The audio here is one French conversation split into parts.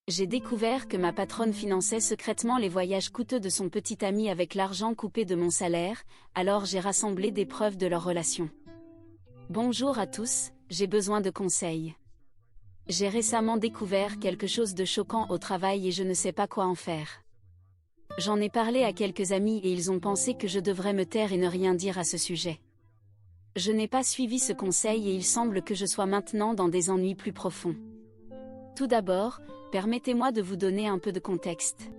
J'ai découvert que ma patronne finançait secrètement les voyages coûteux de son petit ami avec l'argent coupé de mon salaire, alors j'ai rassemblé des preuves de leur relation. Bonjour à tous, j'ai besoin de conseils. J'ai récemment découvert quelque chose de choquant au travail et je ne sais pas quoi en faire. J'en ai parlé à quelques amis et ils ont pensé que je devrais me taire et ne rien dire à ce sujet. Je n'ai pas suivi ce conseil et il semble que je sois maintenant dans des ennuis plus profonds. Tout d'abord, permettez-moi de vous donner un peu de contexte.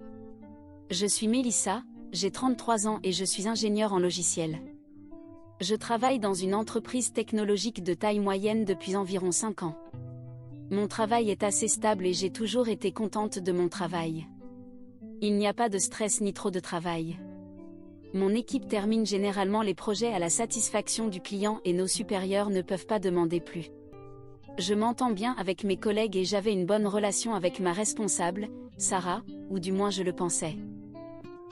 Je suis Mélissa, j'ai 33 ans et je suis ingénieure en logiciel. Je travaille dans une entreprise technologique de taille moyenne depuis environ 5 ans. Mon travail est assez stable et j'ai toujours été contente de mon travail. Il n'y a pas de stress ni trop de travail. Mon équipe termine généralement les projets à la satisfaction du client et nos supérieurs ne peuvent pas demander plus. Je m'entends bien avec mes collègues et j'avais une bonne relation avec ma responsable, Sarah, ou du moins je le pensais.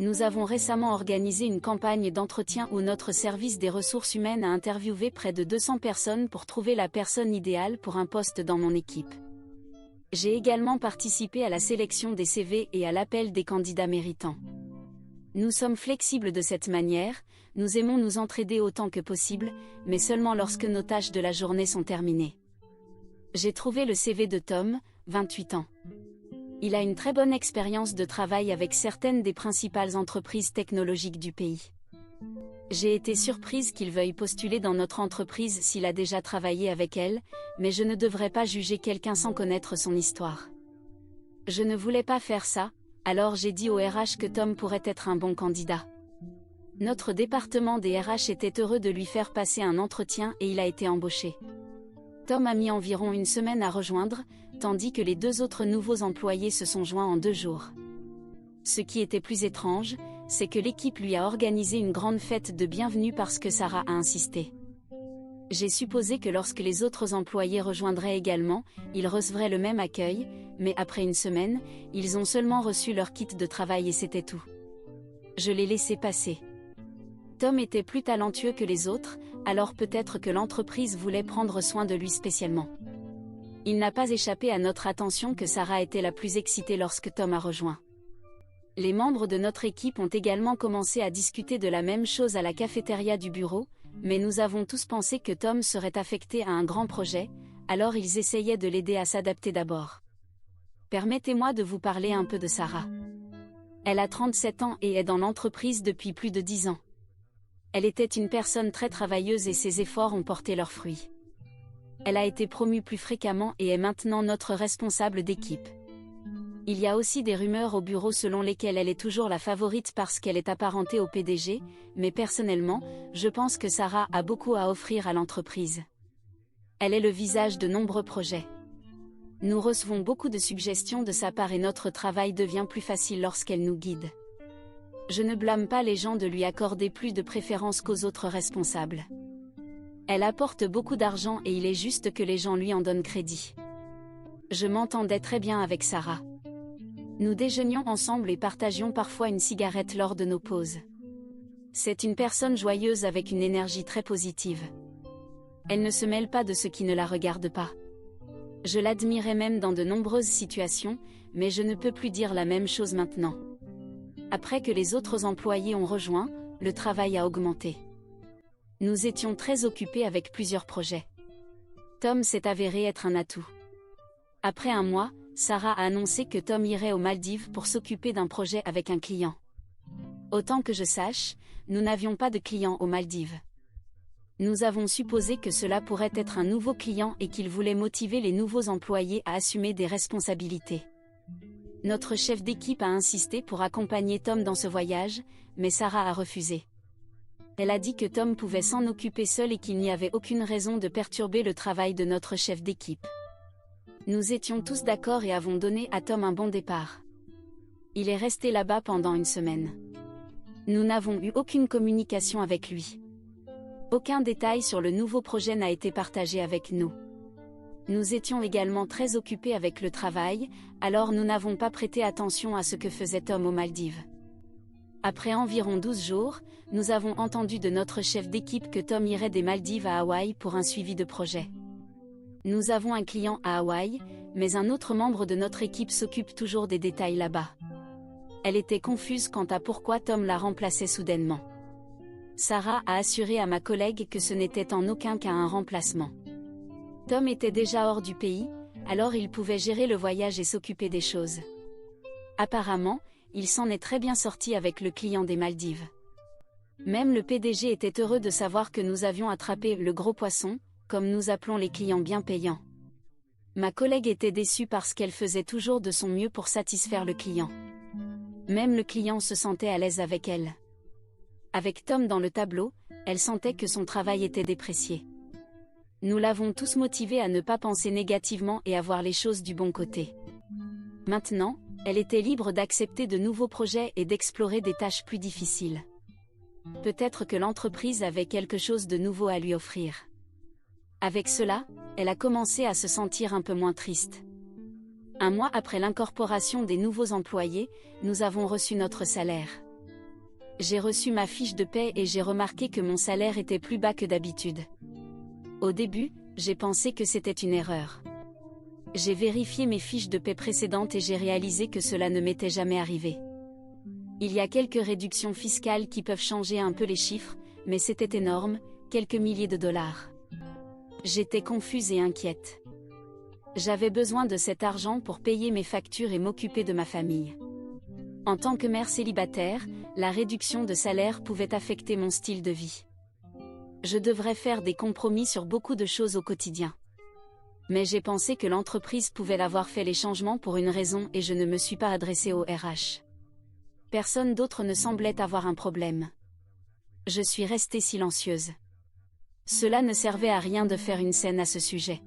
Nous avons récemment organisé une campagne d'entretien où notre service des ressources humaines a interviewé près de 200 personnes pour trouver la personne idéale pour un poste dans mon équipe. J'ai également participé à la sélection des CV et à l'appel des candidats méritants. Nous sommes flexibles de cette manière, nous aimons nous entraider autant que possible, mais seulement lorsque nos tâches de la journée sont terminées. J'ai trouvé le CV de Tom, 28 ans. Il a une très bonne expérience de travail avec certaines des principales entreprises technologiques du pays. J'ai été surprise qu'il veuille postuler dans notre entreprise s'il a déjà travaillé avec elle, mais je ne devrais pas juger quelqu'un sans connaître son histoire. Je ne voulais pas faire ça, alors j'ai dit au RH que Tom pourrait être un bon candidat. Notre département des RH était heureux de lui faire passer un entretien et il a été embauché. Tom a mis environ une semaine à rejoindre, tandis que les 2 autres nouveaux employés se sont joints en 2 jours. Ce qui était plus étrange, c'est que l'équipe lui a organisé une grande fête de bienvenue parce que Sarah a insisté. J'ai supposé que lorsque les autres employés rejoindraient également, ils recevraient le même accueil, mais après une semaine, ils ont seulement reçu leur kit de travail et c'était tout. Je l'ai laissé passer. Tom était plus talentueux que les autres, alors peut-être que l'entreprise voulait prendre soin de lui spécialement. Il n'a pas échappé à notre attention que Sarah était la plus excitée lorsque Tom a rejoint. Les membres de notre équipe ont également commencé à discuter de la même chose à la cafétéria du bureau, mais nous avons tous pensé que Tom serait affecté à un grand projet, alors ils essayaient de l'aider à s'adapter d'abord. Permettez-moi de vous parler un peu de Sarah. Elle a 37 ans et est dans l'entreprise depuis plus de 10 ans. Elle était une personne très travailleuse et ses efforts ont porté leurs fruits. Elle a été promue plus fréquemment et est maintenant notre responsable d'équipe. Il y a aussi des rumeurs au bureau selon lesquelles elle est toujours la favorite parce qu'elle est apparentée au PDG, mais personnellement, je pense que Sarah a beaucoup à offrir à l'entreprise. Elle est le visage de nombreux projets. Nous recevons beaucoup de suggestions de sa part et notre travail devient plus facile lorsqu'elle nous guide. Je ne blâme pas les gens de lui accorder plus de préférence qu'aux autres responsables. Elle apporte beaucoup d'argent et il est juste que les gens lui en donnent crédit. Je m'entendais très bien avec Sarah. Nous déjeunions ensemble et partagions parfois une cigarette lors de nos pauses. C'est une personne joyeuse avec une énergie très positive. Elle ne se mêle pas de ce qui ne la regarde pas. Je l'admirais même dans de nombreuses situations, mais je ne peux plus dire la même chose maintenant. Après que les autres employés ont rejoint, le travail a augmenté. Nous étions très occupés avec plusieurs projets. Tom s'est avéré être un atout. Après un mois, Sarah a annoncé que Tom irait aux Maldives pour s'occuper d'un projet avec un client. Autant que je sache, nous n'avions pas de client aux Maldives. Nous avons supposé que cela pourrait être un nouveau client et qu'il voulait motiver les nouveaux employés à assumer des responsabilités. Notre chef d'équipe a insisté pour accompagner Tom dans ce voyage, mais Sarah a refusé. Elle a dit que Tom pouvait s'en occuper seul et qu'il n'y avait aucune raison de perturber le travail de notre chef d'équipe. Nous étions tous d'accord et avons donné à Tom un bon départ. Il est resté là-bas pendant une semaine. Nous n'avons eu aucune communication avec lui. Aucun détail sur le nouveau projet n'a été partagé avec nous. Nous étions également très occupés avec le travail, alors nous n'avons pas prêté attention à ce que faisait Tom aux Maldives. Après environ 12 jours, nous avons entendu de notre chef d'équipe que Tom irait des Maldives à Hawaï pour un suivi de projet. Nous avons un client à Hawaï, mais un autre membre de notre équipe s'occupe toujours des détails là-bas. Elle était confuse quant à pourquoi Tom la remplaçait soudainement. Sarah a assuré à ma collègue que ce n'était en aucun cas un remplacement. Tom était déjà hors du pays, alors il pouvait gérer le voyage et s'occuper des choses. Apparemment, il s'en est très bien sorti avec le client des Maldives. Même le PDG était heureux de savoir que nous avions attrapé le gros poisson, comme nous appelons les clients bien payants. Ma collègue était déçue parce qu'elle faisait toujours de son mieux pour satisfaire le client. Même le client se sentait à l'aise avec elle. Avec Tom dans le tableau, elle sentait que son travail était déprécié. Nous l'avons tous motivée à ne pas penser négativement et à voir les choses du bon côté. Maintenant, elle était libre d'accepter de nouveaux projets et d'explorer des tâches plus difficiles. Peut-être que l'entreprise avait quelque chose de nouveau à lui offrir. Avec cela, elle a commencé à se sentir un peu moins triste. Un mois après l'incorporation des nouveaux employés, nous avons reçu notre salaire. J'ai reçu ma fiche de paie et j'ai remarqué que mon salaire était plus bas que d'habitude. Au début, j'ai pensé que c'était une erreur. J'ai vérifié mes fiches de paie précédentes et j'ai réalisé que cela ne m'était jamais arrivé. Il y a quelques réductions fiscales qui peuvent changer un peu les chiffres, mais c'était énorme, quelques milliers de dollars. J'étais confuse et inquiète. J'avais besoin de cet argent pour payer mes factures et m'occuper de ma famille. En tant que mère célibataire, la réduction de salaire pouvait affecter mon style de vie. Je devrais faire des compromis sur beaucoup de choses au quotidien. Mais j'ai pensé que l'entreprise pouvait avoir fait les changements pour une raison et je ne me suis pas adressée au RH. Personne d'autre ne semblait avoir un problème. Je suis restée silencieuse. Cela ne servait à rien de faire une scène à ce sujet.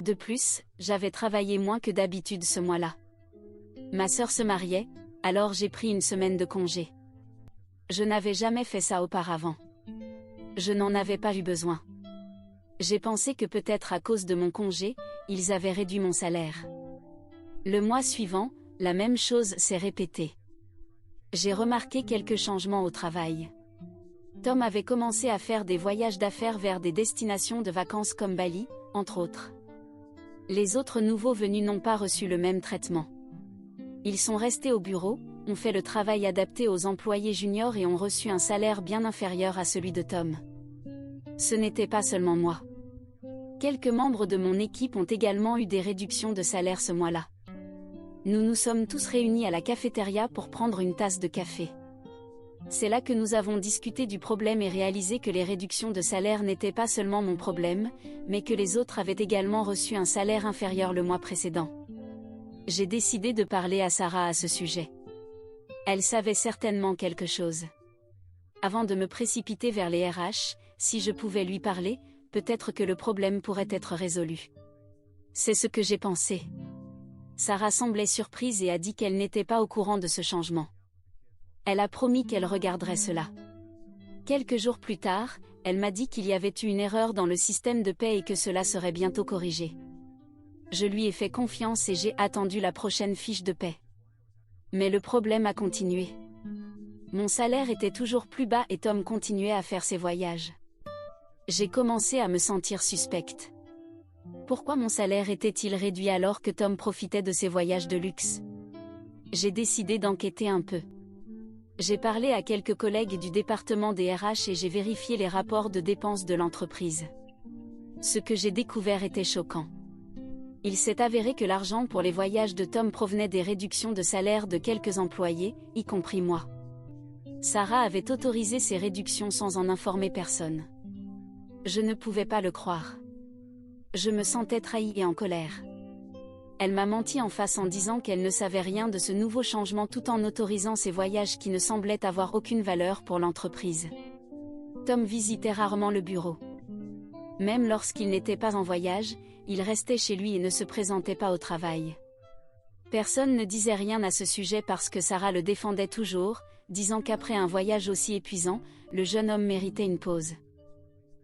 De plus, j'avais travaillé moins que d'habitude ce mois-là. Ma sœur se mariait, alors j'ai pris une semaine de congé. Je n'avais jamais fait ça auparavant. Je n'en avais pas eu besoin. J'ai pensé que peut-être à cause de mon congé, ils avaient réduit mon salaire. Le mois suivant, la même chose s'est répétée. J'ai remarqué quelques changements au travail. Tom avait commencé à faire des voyages d'affaires vers des destinations de vacances comme Bali, entre autres. Les autres nouveaux venus n'ont pas reçu le même traitement. Ils sont restés au bureau, ont fait le travail adapté aux employés juniors et ont reçu un salaire bien inférieur à celui de Tom. Ce n'était pas seulement moi. Quelques membres de mon équipe ont également eu des réductions de salaire ce mois-là. Nous nous sommes tous réunis à la cafétéria pour prendre une tasse de café. C'est là que nous avons discuté du problème et réalisé que les réductions de salaire n'étaient pas seulement mon problème, mais que les autres avaient également reçu un salaire inférieur le mois précédent. J'ai décidé de parler à Sarah à ce sujet. Elle savait certainement quelque chose. Avant de me précipiter vers les RH, si je pouvais lui parler, peut-être que le problème pourrait être résolu. C'est ce que j'ai pensé. Sarah semblait surprise et a dit qu'elle n'était pas au courant de ce changement. Elle a promis qu'elle regarderait cela. Quelques jours plus tard, elle m'a dit qu'il y avait eu une erreur dans le système de paie et que cela serait bientôt corrigé. Je lui ai fait confiance et j'ai attendu la prochaine fiche de paie. Mais le problème a continué. Mon salaire était toujours plus bas et Tom continuait à faire ses voyages. J'ai commencé à me sentir suspecte. Pourquoi mon salaire était-il réduit alors que Tom profitait de ses voyages de luxe? J'ai décidé d'enquêter un peu. J'ai parlé à quelques collègues du département des RH et j'ai vérifié les rapports de dépenses de l'entreprise. Ce que j'ai découvert était choquant. Il s'est avéré que l'argent pour les voyages de Tom provenait des réductions de salaire de quelques employés, y compris moi. Sarah avait autorisé ces réductions sans en informer personne. Je ne pouvais pas le croire. Je me sentais trahie et en colère. Elle m'a menti en face en disant qu'elle ne savait rien de ce nouveau changement tout en autorisant ces voyages qui ne semblaient avoir aucune valeur pour l'entreprise. Tom visitait rarement le bureau. Même lorsqu'il n'était pas en voyage, il restait chez lui et ne se présentait pas au travail. Personne ne disait rien à ce sujet parce que Sarah le défendait toujours, disant qu'après un voyage aussi épuisant, le jeune homme méritait une pause.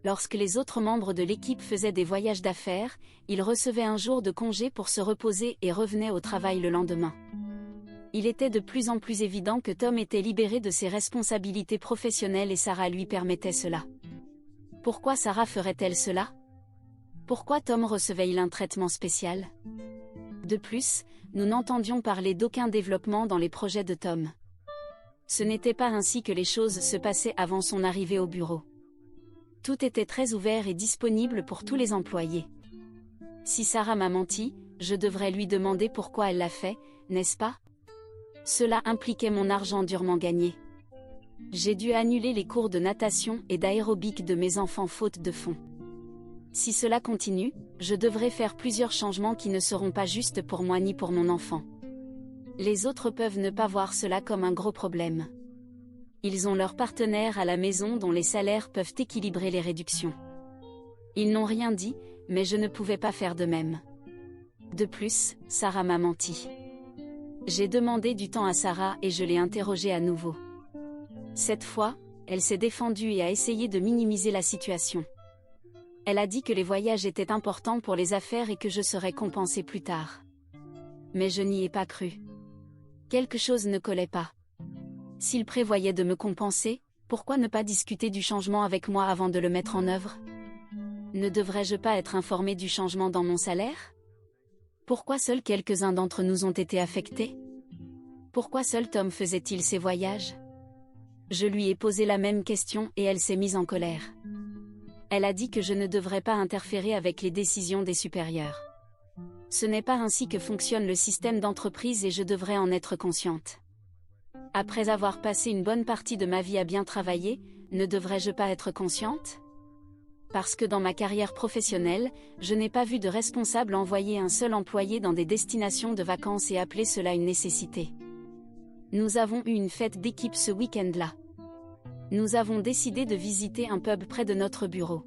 Lorsque les autres membres de l'équipe faisaient des voyages d'affaires, il recevait un jour de congé pour se reposer et revenait au travail le lendemain. Il était de plus en plus évident que Tom était libéré de ses responsabilités professionnelles et Sarah lui permettait cela. Pourquoi Sarah ferait-elle cela? Pourquoi Tom recevait-il un traitement spécial? De plus, nous n'entendions parler d'aucun développement dans les projets de Tom. Ce n'était pas ainsi que les choses se passaient avant son arrivée au bureau. Tout était très ouvert et disponible pour tous les employés. Si Sarah m'a menti, je devrais lui demander pourquoi elle l'a fait, n'est-ce pas? Cela impliquait mon argent durement gagné. J'ai dû annuler les cours de natation et d'aérobic de mes enfants faute de fonds. Si cela continue, je devrais faire plusieurs changements qui ne seront pas justes pour moi ni pour mon enfant. Les autres peuvent ne pas voir cela comme un gros problème. Ils ont leurs partenaires à la maison dont les salaires peuvent équilibrer les réductions. Ils n'ont rien dit, mais je ne pouvais pas faire de même. De plus, Sarah m'a menti. J'ai demandé du temps à Sarah et je l'ai interrogée à nouveau. Cette fois, elle s'est défendue et a essayé de minimiser la situation. Elle a dit que les voyages étaient importants pour les affaires et que je serais compensée plus tard. Mais je n'y ai pas cru. Quelque chose ne collait pas. S'il prévoyait de me compenser, pourquoi ne pas discuter du changement avec moi avant de le mettre en œuvre? Ne devrais-je pas être informée du changement dans mon salaire? Pourquoi seuls quelques-uns d'entre nous ont été affectés? Pourquoi seul Tom faisait-il ses voyages? Je lui ai posé la même question et elle s'est mise en colère. Elle a dit que je ne devrais pas interférer avec les décisions des supérieurs. Ce n'est pas ainsi que fonctionne le système d'entreprise et je devrais en être consciente. Après avoir passé une bonne partie de ma vie à bien travailler, ne devrais-je pas être consciente? Parce que dans ma carrière professionnelle, je n'ai pas vu de responsable envoyer un seul employé dans des destinations de vacances et appeler cela une nécessité. Nous avons eu une fête d'équipe ce week-end-là. Nous avons décidé de visiter un pub près de notre bureau.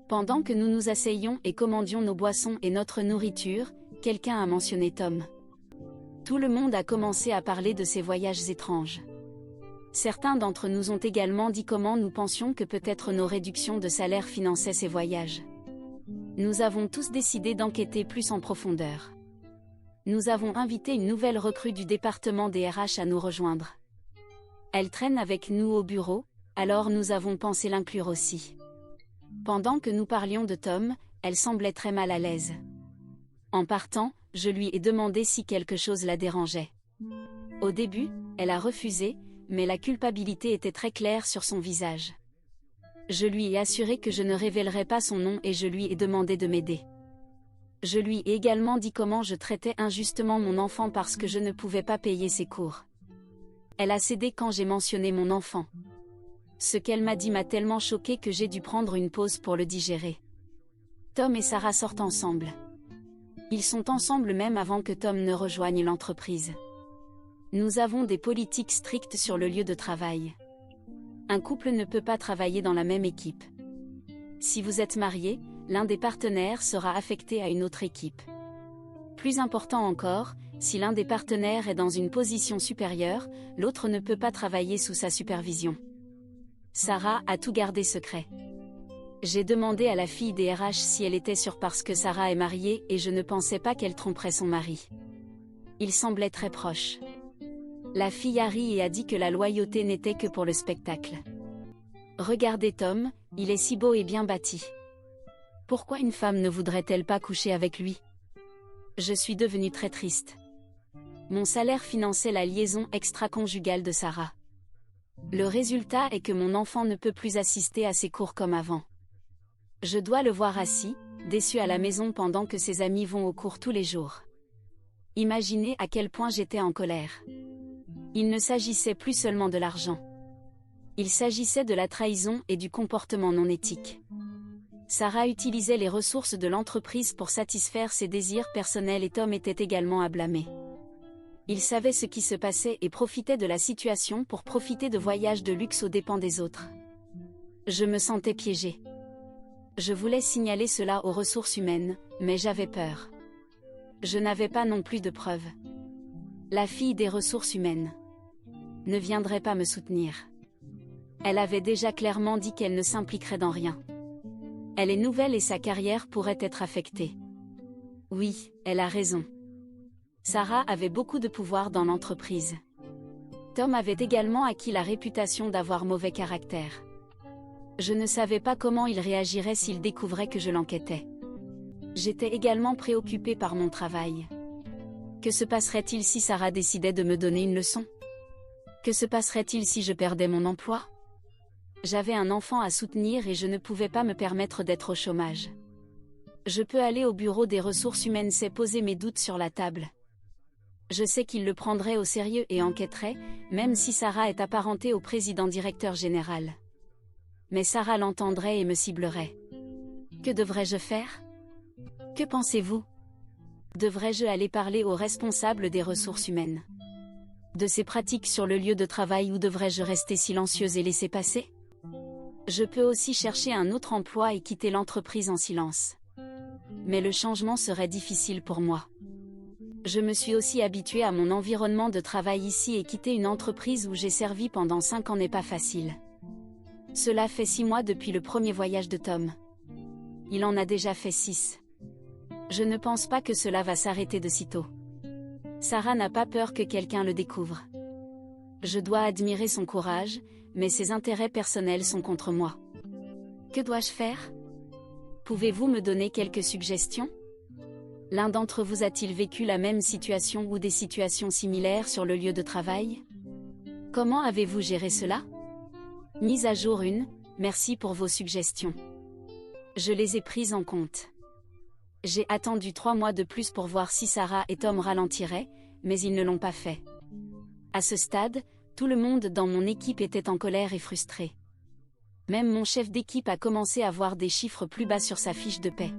Pendant que nous nous asseyions et commandions nos boissons et notre nourriture, quelqu'un a mentionné Tom. Tout le monde a commencé à parler de ces voyages étranges. Certains d'entre nous ont également dit comment nous pensions que peut-être nos réductions de salaire finançaient ces voyages. Nous avons tous décidé d'enquêter plus en profondeur. Nous avons invité une nouvelle recrue du département des RH à nous rejoindre. Elle traîne avec nous au bureau, alors nous avons pensé l'inclure aussi. Pendant que nous parlions de Tom, elle semblait très mal à l'aise. En partant, je lui ai demandé si quelque chose la dérangeait. Au début, elle a refusé, mais la culpabilité était très claire sur son visage. Je lui ai assuré que je ne révélerais pas son nom et je lui ai demandé de m'aider. Je lui ai également dit comment je traitais injustement mon enfant parce que je ne pouvais pas payer ses cours. Elle a cédé quand j'ai mentionné mon enfant. Ce qu'elle m'a dit m'a tellement choquée que j'ai dû prendre une pause pour le digérer. Tom et Sarah sortent ensemble. Ils sont ensemble même avant que Tom ne rejoigne l'entreprise. Nous avons des politiques strictes sur le lieu de travail. Un couple ne peut pas travailler dans la même équipe. Si vous êtes marié, l'un des partenaires sera affecté à une autre équipe. Plus important encore, si l'un des partenaires est dans une position supérieure, l'autre ne peut pas travailler sous sa supervision. Sarah a tout gardé secret. J'ai demandé à la fille des RH si elle était sûre parce que Sarah est mariée et je ne pensais pas qu'elle tromperait son mari. Ils semblaient très proches. La fille a ri et a dit que la loyauté n'était que pour le spectacle. Regardez Tom, il est si beau et bien bâti. Pourquoi une femme ne voudrait-elle pas coucher avec lui? Je suis devenue très triste. Mon salaire finançait la liaison extra-conjugale de Sarah. Le résultat est que mon enfant ne peut plus assister à ses cours comme avant. Je dois le voir assis, déçu à la maison pendant que ses amis vont au cours tous les jours. Imaginez à quel point j'étais en colère. Il ne s'agissait plus seulement de l'argent. Il s'agissait de la trahison et du comportement non éthique. Sarah utilisait les ressources de l'entreprise pour satisfaire ses désirs personnels et Tom était également à blâmer. Il savait ce qui se passait et profitait de la situation pour profiter de voyages de luxe aux dépens des autres. Je me sentais piégée. Je voulais signaler cela aux ressources humaines, mais j'avais peur. Je n'avais pas non plus de preuves. La fille des ressources humaines ne viendrait pas me soutenir. Elle avait déjà clairement dit qu'elle ne s'impliquerait dans rien. Elle est nouvelle et sa carrière pourrait être affectée. Oui, elle a raison. Sarah avait beaucoup de pouvoir dans l'entreprise. Tom avait également acquis la réputation d'avoir mauvais caractère. Je ne savais pas comment il réagirait s'il découvrait que je l'enquêtais. J'étais également préoccupée par mon travail. Que se passerait-il si Sarah décidait de me donner une leçon? Que se passerait-il si je perdais mon emploi? J'avais un enfant à soutenir et je ne pouvais pas me permettre d'être au chômage. Je peux aller au bureau des ressources humaines, c'est poser mes doutes sur la table. Je sais qu'il le prendrait au sérieux et enquêterait, même si Sarah est apparentée au président-directeur général. Mais Sarah l'entendrait et me ciblerait. Que devrais-je faire? Que pensez-vous? Devrais-je aller parler aux responsables des ressources humaines de ces pratiques sur le lieu de travail ou devrais-je rester silencieuse et laisser passer? Je peux aussi chercher un autre emploi et quitter l'entreprise en silence. Mais le changement serait difficile pour moi. Je me suis aussi habituée à mon environnement de travail ici et quitter une entreprise où j'ai servi pendant 5 ans n'est pas facile. Cela fait 6 mois depuis le premier voyage de Tom. Il en a déjà fait 6. Je ne pense pas que cela va s'arrêter de sitôt. Sarah n'a pas peur que quelqu'un le découvre. Je dois admirer son courage, mais ses intérêts personnels sont contre moi. Que dois-je faire? Pouvez-vous me donner quelques suggestions? L'un d'entre vous a-t-il vécu la même situation ou des situations similaires sur le lieu de travail? Comment avez-vous géré cela? Mise à jour 1, merci pour vos suggestions. Je les ai prises en compte. J'ai attendu 3 mois de plus pour voir si Sarah et Tom ralentiraient, mais ils ne l'ont pas fait. À ce stade, tout le monde dans mon équipe était en colère et frustré. Même mon chef d'équipe a commencé à voir des chiffres plus bas sur sa fiche de paie.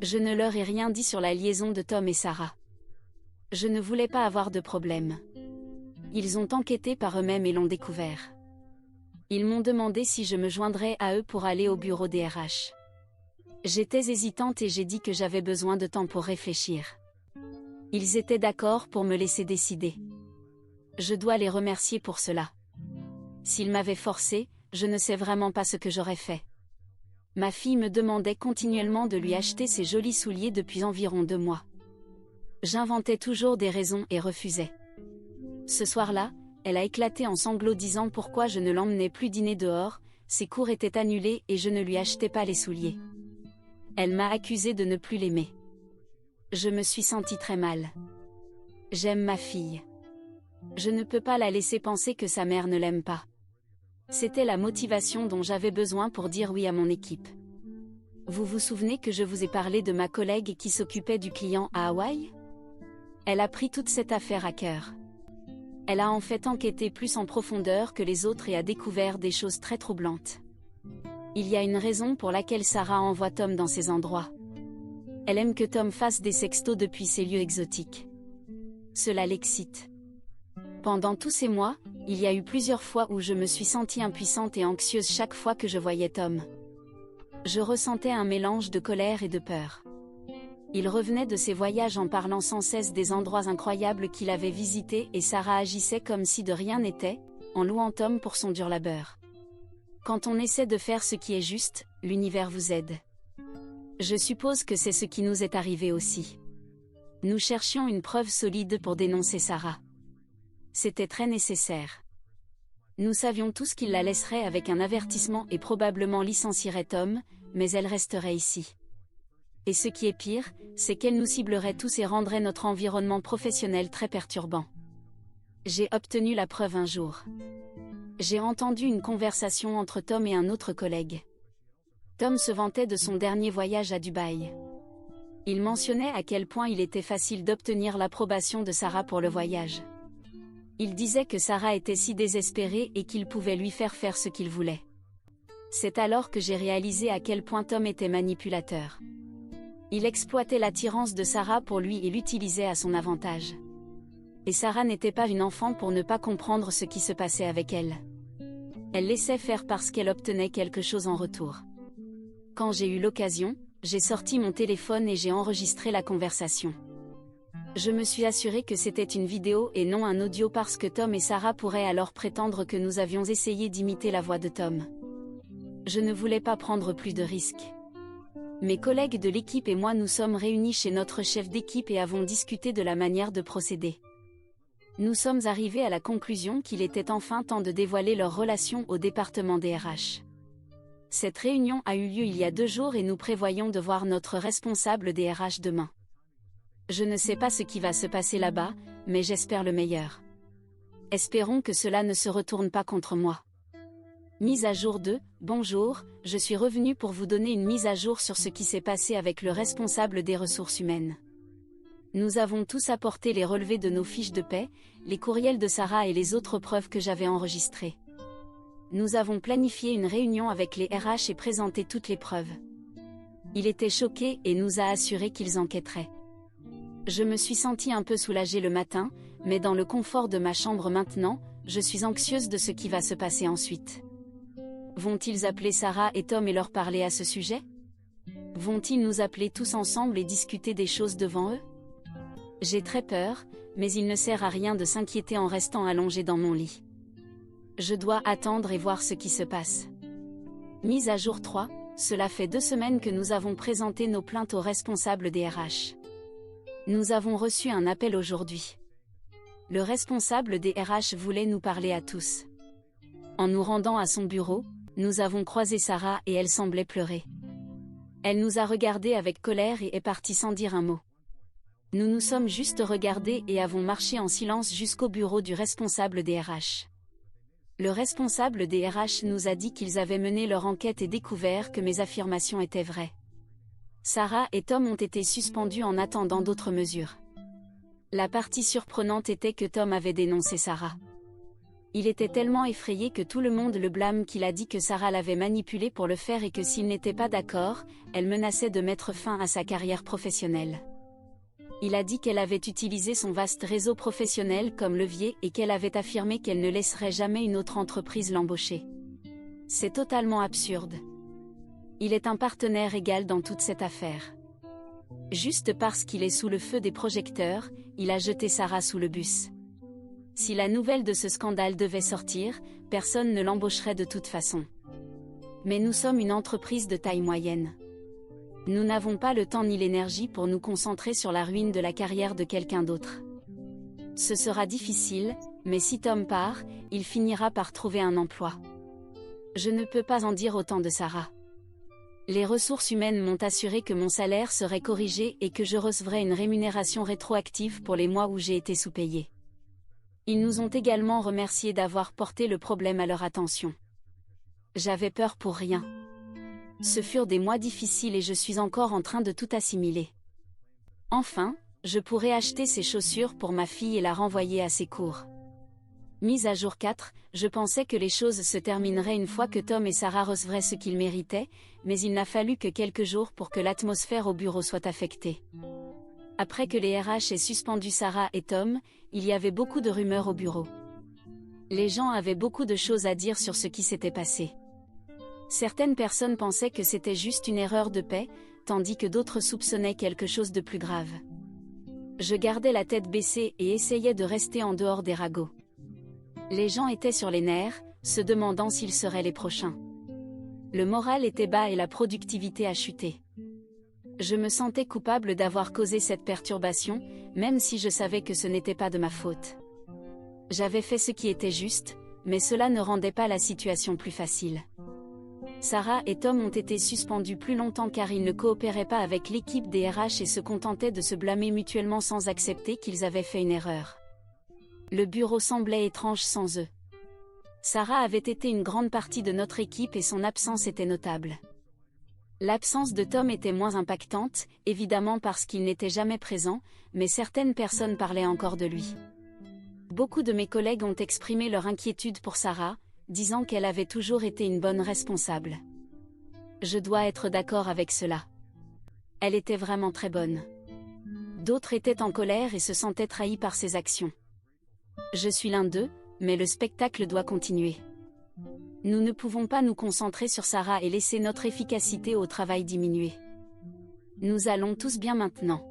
Je ne leur ai rien dit sur la liaison de Tom et Sarah. Je ne voulais pas avoir de problème. Ils ont enquêté par eux-mêmes et l'ont découvert. Ils m'ont demandé si je me joindrais à eux pour aller au bureau des RH. J'étais hésitante et j'ai dit que j'avais besoin de temps pour réfléchir. Ils étaient d'accord pour me laisser décider. Je dois les remercier pour cela. S'ils m'avaient forcé, je ne sais vraiment pas ce que j'aurais fait. Ma fille me demandait continuellement de lui acheter ses jolis souliers depuis environ 2 mois. J'inventais toujours des raisons et refusais. Ce soir-là, elle a éclaté en sanglots disant pourquoi je ne l'emmenais plus dîner dehors, ses cours étaient annulés et je ne lui achetais pas les souliers. Elle m'a accusée de ne plus l'aimer. Je me suis sentie très mal. J'aime ma fille. Je ne peux pas la laisser penser que sa mère ne l'aime pas. C'était la motivation dont j'avais besoin pour dire oui à mon équipe. Vous vous souvenez que je vous ai parlé de ma collègue qui s'occupait du client à Hawaï? Elle a pris toute cette affaire à cœur. Elle a en fait enquêté plus en profondeur que les autres et a découvert des choses très troublantes. Il y a une raison pour laquelle Sarah envoie Tom dans ces endroits. Elle aime que Tom fasse des sextos depuis ces lieux exotiques. Cela l'excite. Pendant tous ces mois, il y a eu plusieurs fois où je me suis sentie impuissante et anxieuse chaque fois que je voyais Tom. Je ressentais un mélange de colère et de peur. Il revenait de ses voyages en parlant sans cesse des endroits incroyables qu'il avait visités et Sarah agissait comme si de rien n'était, en louant Tom pour son dur labeur. Quand on essaie de faire ce qui est juste, l'univers vous aide. Je suppose que c'est ce qui nous est arrivé aussi. Nous cherchions une preuve solide pour dénoncer Sarah. C'était très nécessaire. Nous savions tous qu'il la laisserait avec un avertissement et probablement licencierait Tom, mais elle resterait ici. Et ce qui est pire, c'est qu'elle nous ciblerait tous et rendrait notre environnement professionnel très perturbant. J'ai obtenu la preuve un jour. J'ai entendu une conversation entre Tom et un autre collègue. Tom se vantait de son dernier voyage à Dubaï. Il mentionnait à quel point il était facile d'obtenir l'approbation de Sarah pour le voyage. Il disait que Sarah était si désespérée et qu'il pouvait lui faire ce qu'il voulait. C'est alors que j'ai réalisé à quel point Tom était manipulateur. Il exploitait l'attirance de Sarah pour lui et l'utilisait à son avantage. Et Sarah n'était pas une enfant pour ne pas comprendre ce qui se passait avec elle. Elle laissait faire parce qu'elle obtenait quelque chose en retour. Quand j'ai eu l'occasion, j'ai sorti mon téléphone et j'ai enregistré la conversation. Je me suis assuré que c'était une vidéo et non un audio parce que Tom et Sarah pourraient alors prétendre que nous avions essayé d'imiter la voix de Tom. Je ne voulais pas prendre plus de risques. Mes collègues de l'équipe et moi nous sommes réunis chez notre chef d'équipe et avons discuté de la manière de procéder. Nous sommes arrivés à la conclusion qu'il était enfin temps de dévoiler leur relation au département des RH. Cette réunion a eu lieu il y a 2 jours et nous prévoyons de voir notre responsable des RH demain. Je ne sais pas ce qui va se passer là-bas, mais j'espère le meilleur. Espérons que cela ne se retourne pas contre moi. Mise à jour 2, bonjour, je suis revenu pour vous donner une mise à jour sur ce qui s'est passé avec le responsable des ressources humaines. Nous avons tous apporté les relevés de nos fiches de paie, les courriels de Sarah et les autres preuves que j'avais enregistrées. Nous avons planifié une réunion avec les RH et présenté toutes les preuves. Il était choqué et nous a assuré qu'ils enquêteraient. Je me suis sentie un peu soulagée le matin, mais dans le confort de ma chambre maintenant, je suis anxieuse de ce qui va se passer ensuite. Vont-ils appeler Sarah et Tom et leur parler à ce sujet? Vont-ils nous appeler tous ensemble et discuter des choses devant eux? J'ai très peur, mais il ne sert à rien de s'inquiéter en restant allongé dans mon lit. Je dois attendre et voir ce qui se passe. Mise à jour 3, cela fait 2 semaines que nous avons présenté nos plaintes aux responsables des RH. Nous avons reçu un appel aujourd'hui. Le responsable des RH voulait nous parler à tous. En nous rendant à son bureau, nous avons croisé Sarah et elle semblait pleurer. Elle nous a regardés avec colère et est partie sans dire un mot. Nous nous sommes juste regardés et avons marché en silence jusqu'au bureau du responsable des RH. Le responsable des RH nous a dit qu'ils avaient mené leur enquête et découvert que mes affirmations étaient vraies. Sarah et Tom ont été suspendus en attendant d'autres mesures. La partie surprenante était que Tom avait dénoncé Sarah. Il était tellement effrayé que tout le monde le blâme qu'il a dit que Sarah l'avait manipulé pour le faire et que s'il n'était pas d'accord, elle menaçait de mettre fin à sa carrière professionnelle. Il a dit qu'elle avait utilisé son vaste réseau professionnel comme levier et qu'elle avait affirmé qu'elle ne laisserait jamais une autre entreprise l'embaucher. C'est totalement absurde. Il est un partenaire égal dans toute cette affaire. Juste parce qu'il est sous le feu des projecteurs, il a jeté Sarah sous le bus. Si la nouvelle de ce scandale devait sortir, personne ne l'embaucherait de toute façon. Mais nous sommes une entreprise de taille moyenne. Nous n'avons pas le temps ni l'énergie pour nous concentrer sur la ruine de la carrière de quelqu'un d'autre. Ce sera difficile, mais si Tom part, il finira par trouver un emploi. Je ne peux pas en dire autant de Sarah. Les ressources humaines m'ont assuré que mon salaire serait corrigé et que je recevrais une rémunération rétroactive pour les mois où j'ai été sous-payée. Ils nous ont également remerciés d'avoir porté le problème à leur attention. J'avais peur pour rien. Ce furent des mois difficiles et je suis encore en train de tout assimiler. Enfin, je pourrai acheter ces chaussures pour ma fille et la renvoyer à ses cours. Mise à jour 4, je pensais que les choses se termineraient une fois que Tom et Sarah recevraient ce qu'ils méritaient, mais il n'a fallu que quelques jours pour que l'atmosphère au bureau soit affectée. Après que les RH aient suspendu Sarah et Tom, il y avait beaucoup de rumeurs au bureau. Les gens avaient beaucoup de choses à dire sur ce qui s'était passé. Certaines personnes pensaient que c'était juste une erreur de paie, tandis que d'autres soupçonnaient quelque chose de plus grave. Je gardais la tête baissée et essayais de rester en dehors des ragots. Les gens étaient sur les nerfs, se demandant s'ils seraient les prochains. Le moral était bas et la productivité a chuté. Je me sentais coupable d'avoir causé cette perturbation, même si je savais que ce n'était pas de ma faute. J'avais fait ce qui était juste, mais cela ne rendait pas la situation plus facile. Sarah et Tom ont été suspendus plus longtemps car ils ne coopéraient pas avec l'équipe des RH et se contentaient de se blâmer mutuellement sans accepter qu'ils avaient fait une erreur. Le bureau semblait étrange sans eux. Sarah avait été une grande partie de notre équipe et son absence était notable. L'absence de Tom était moins impactante, évidemment parce qu'il n'était jamais présent, mais certaines personnes parlaient encore de lui. Beaucoup de mes collègues ont exprimé leur inquiétude pour Sarah, disant qu'elle avait toujours été une bonne responsable. Je dois être d'accord avec cela. Elle était vraiment très bonne. D'autres étaient en colère et se sentaient trahis par ses actions. Je suis l'un d'eux, mais le spectacle doit continuer. Nous ne pouvons pas nous concentrer sur Sarah et laisser notre efficacité au travail diminuer. Nous allons tous bien maintenant.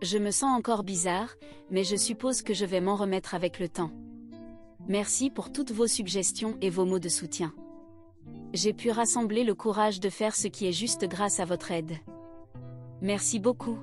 Je me sens encore bizarre, mais je suppose que je vais m'en remettre avec le temps. Merci pour toutes vos suggestions et vos mots de soutien. J'ai pu rassembler le courage de faire ce qui est juste grâce à votre aide. Merci beaucoup.